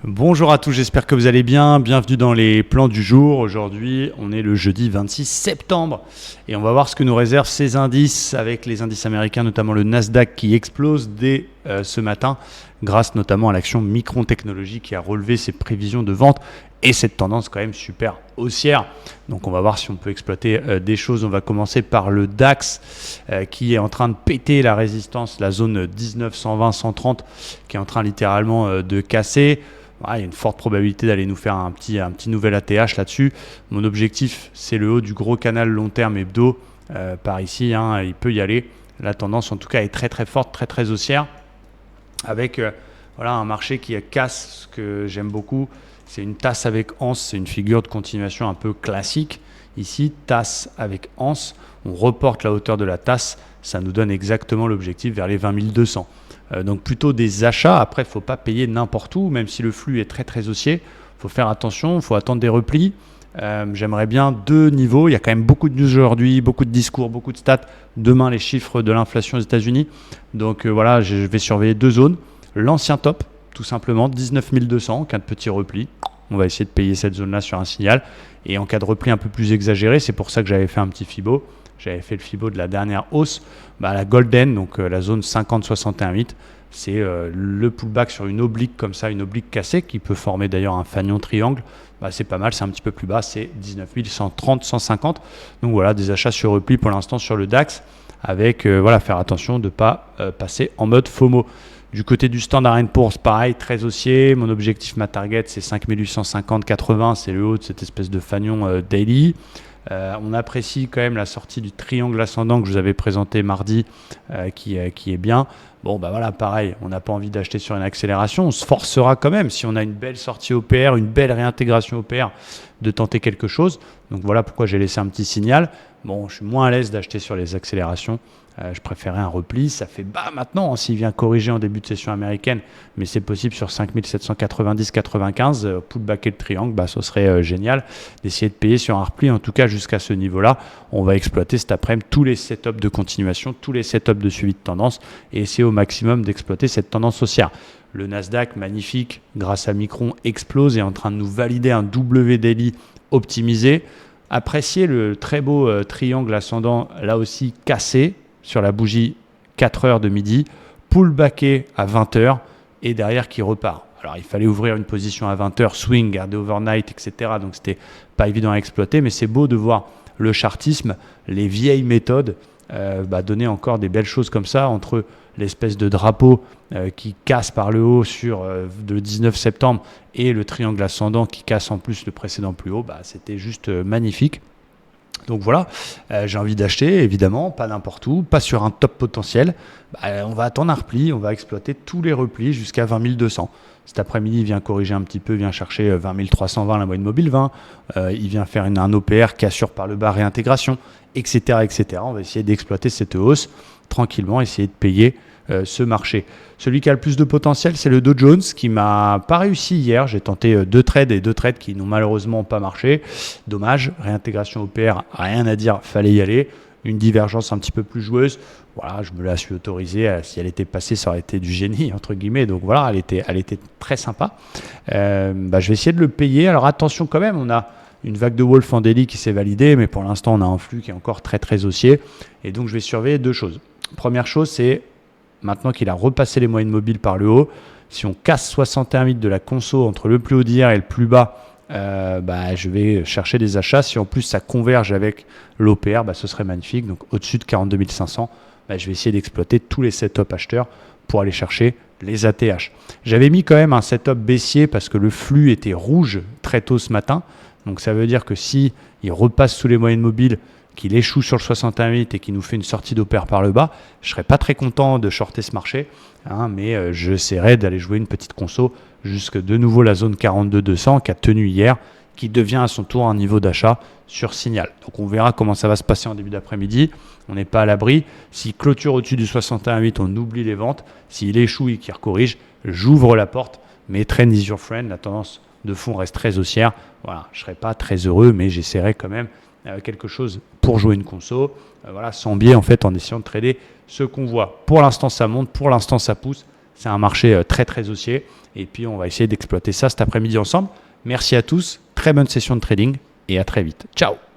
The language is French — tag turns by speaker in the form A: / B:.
A: Bonjour à tous, j'espère que vous allez bien. Bienvenue dans les plans du jour. Aujourd'hui, on est le jeudi 26 septembre et on va voir ce que nous réservent ces indices avec les indices américains, notamment le Nasdaq qui explose dès ce matin grâce notamment à l'action Micron Technology qui a relevé ses prévisions de vente et cette tendance quand même super haussière. Donc on va voir si on peut exploiter des choses. On va commencer par le DAX qui est en train de péter la résistance, la zone 19, 120, 130 qui est en train littéralement de casser. Il y a une forte probabilité d'aller nous faire un petit nouvel ATH là-dessus. Mon objectif, c'est le haut du gros canal long terme hebdo par ici. Il peut y aller. La tendance, en tout cas, est très très forte, très très haussière. Avec un marché qui casse, ce que j'aime beaucoup. C'est une tasse avec anse. C'est une figure de continuation un peu classique. Ici, tasse avec anse. On reporte la hauteur de la tasse. Ça nous donne exactement l'objectif vers les 20 200. Donc plutôt des achats. Après, il ne faut pas payer n'importe où, même si le flux est très très haussier. Il faut faire attention, il faut attendre des replis. J'aimerais bien deux niveaux. Il y a quand même beaucoup de news aujourd'hui, beaucoup de discours, beaucoup de stats. Demain, les chiffres de l'inflation aux États-Unis. Donc je vais surveiller deux zones. L'ancien top, tout simplement, 19 200, en cas de petit repli. On va essayer de payer cette zone-là sur un signal. Et en cas de repli un peu plus exagéré, c'est pour ça que j'avais fait un petit Fibo. J'avais fait le Fibo de la dernière hausse, la Golden, donc la zone 50-61-8. C'est le pullback sur une oblique comme ça, une oblique cassée qui peut former d'ailleurs un fanion triangle. C'est pas mal, c'est un petit peu plus bas, c'est 19 130, 150. Donc voilà, des achats sur repli pour l'instant sur le DAX avec faire attention de ne pas passer en mode FOMO. Du côté du Standard & Poor's, pareil, très haussier. Mon objectif, ma target, c'est 5850-80. C'est le haut de cette espèce de fanion daily. On apprécie quand même la sortie du triangle ascendant que je vous avais présenté mardi qui est bien. Pareil, on n'a pas envie d'acheter sur une accélération. On se forcera quand même, si on a une belle sortie OPR, une belle réintégration OPR, de tenter quelque chose. Donc voilà pourquoi j'ai laissé un petit signal. Je suis moins à l'aise d'acheter sur les accélérations. Je préférais un repli. Ça fait bas maintenant s'il vient corriger en début de session américaine, mais c'est possible sur 5790-95. Pullbacker le triangle, ce serait génial d'essayer de payer sur un repli. En tout cas, jusqu'à ce niveau-là, on va exploiter cet après-midi tous les setups de continuation, tous les setups de suivi de tendance et essayer au maximum d'exploiter cette tendance haussière. Le Nasdaq, magnifique, grâce à Micron, explose et est en train de nous valider un W daily optimisé. Appréciez le très beau triangle ascendant, là aussi cassé, sur la bougie 4 heures de midi, pullbacké à 20 heures et derrière qui repart. Alors il fallait ouvrir une position à 20 heures, swing, garder overnight, etc. Donc c'était pas évident à exploiter, mais c'est beau de voir le chartisme, les vieilles méthodes donner encore des belles choses comme ça entre l'espèce de drapeau qui casse par le haut sur le 19 septembre et le triangle ascendant qui casse en plus le précédent plus haut. C'était juste magnifique. Donc voilà, j'ai envie d'acheter, évidemment, pas n'importe où, pas sur un top potentiel. On va attendre un repli, on va exploiter tous les replis jusqu'à 20 200. Cet après-midi, il vient corriger un petit peu, vient chercher 20 320 la moyenne mobile 20. Il vient faire un OPR, cassure par le bas, réintégration, etc., etc. On va essayer d'exploiter cette hausse tranquillement, essayer de payer ce marché. Celui qui a le plus de potentiel, c'est le Dow Jones qui m'a pas réussi hier. J'ai tenté deux trades qui n'ont malheureusement pas marché. Dommage, réintégration OPR, rien à dire, fallait y aller. Une divergence un petit peu plus joueuse. Voilà, je me la suis autorisée. Si elle était passée, ça aurait été du génie, entre guillemets. Donc voilà, elle était très sympa. Je vais essayer de le payer. Alors attention quand même, on a une vague de Wolf en daily qui s'est validée, mais pour l'instant, on a un flux qui est encore très très haussier. Et donc, je vais surveiller deux choses. Première chose, c'est maintenant qu'il a repassé les moyennes mobiles par le haut, si on casse 61,8 de la conso entre le plus haut d'hier et le plus bas, je vais chercher des achats. Si en plus ça converge avec l'OPR, ce serait magnifique. Donc au-dessus de 42 500, je vais essayer d'exploiter tous les setups acheteurs pour aller chercher les ATH. J'avais mis quand même un setup baissier parce que le flux était rouge très tôt ce matin. Donc ça veut dire que si il repasse sous les moyennes mobiles, qu'il échoue sur le 61,8 et qui nous fait une sortie d'OPR par le bas, je ne serais pas très content de shorter ce marché, mais j'essaierai d'aller jouer une petite conso jusque de nouveau la zone 42 200 qui a tenu hier, qui devient à son tour un niveau d'achat sur signal. Donc on verra comment ça va se passer en début d'après-midi. On n'est pas à l'abri. S'il clôture au-dessus du 61,8, on oublie les ventes. S'il échoue et qu'il corrige, j'ouvre la porte, mais trend is your friend, la tendance de fond reste très haussière. Voilà, je ne serai pas très heureux, mais j'essaierai quand même quelque chose pour jouer une conso, sans biais en fait, en essayant de trader ce qu'on voit. Pour l'instant ça monte, pour l'instant ça pousse, C'est un marché très très haussier. Et puis on va essayer d'exploiter ça cet après-midi ensemble. Merci à tous, très bonne session de trading et à très vite. Ciao!